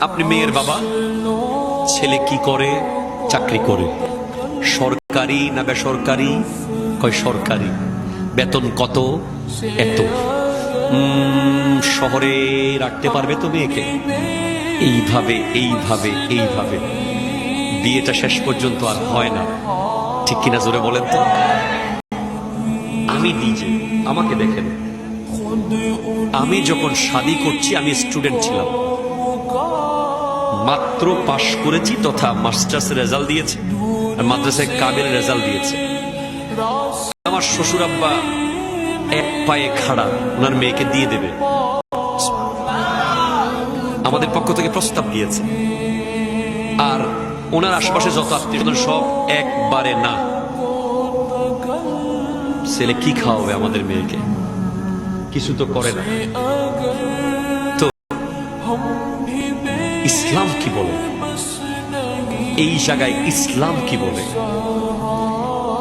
আপনি মেয়ের বাবা, ছেলে কি করে? চাকরি করে। সরকারি না বেসরকারি? কয় সরকারি। বেতন কত? এত। শহরে রাখতে পারবে তো মেয়েকে? এইভাবে এইভাবে এইভাবে বিয়েটা শেষ পর্যন্ত আর হয় না। ঠিক কিনা জোরে বলেন তো? আমি নিজে, আমাকে দেখেন, আমি যখন শাদী করছি আমি স্টুডেন্ট ছিলাম, মাত্র পাশ করেছি তথা মাস্টার্স রেজাল্ট দিয়েছে আর মাদ্রাসায় কাবিল রেজাল্ট দিয়েছে। আমার শ্বশুর আব্বা এক পায়ে খাড়া, ওনার মেয়েকে দিয়ে দেবে। আমাদের পক্ষ থেকে প্রস্তাব দিয়েছে, আর ওনার আশেপাশে যত আত্মীয় সব একবারে না। ছেলে কি খাওয়াবে আমাদের মেয়েকে? কিছু তো করে না। তো ইসলাম কি বলে? এই জায়গায় ইসলাম কি বলে?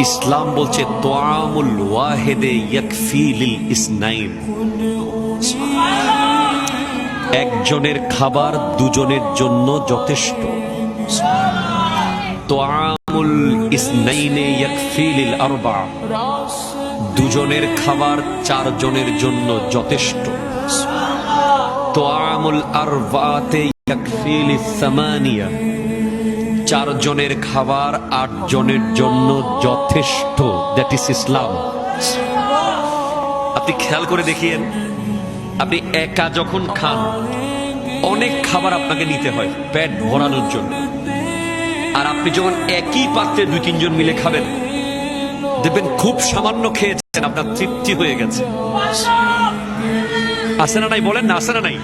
ইসলাম বলছে তোয়ামুল ওয়াহিদে ইয়াকফি লিল ইসনাইন। একজনের খাবার দুজনের জন্য যথেষ্ট। তোয়ামুল ইসনাইনে ইয়াকফি লিল আরবা। দুজনের খাবার চারজনের জন্য যথেষ্ট। তোয়ামুল আরবাতে ইয়াকফি লিস সামানিয়া। চারজনের খাবার আটজনের জন্য যথেষ্ট। দ্যাট ইজ ইসলাম। আপনি খেয়াল করে দেখিয়েন, আপনি একা যখন খান অনেক খাবার আপনাকে নিতে হয় পেট ভরানোর জন্য, আর আপনি যখন একই পাত্রে দুই তিনজন মিলে খাবেন দেখবেন খুব সামান্য খেয়েছেন, আপনার তৃপ্তি হয়ে গেছে। আছে না নাই? বলেন না, আছে না নাই?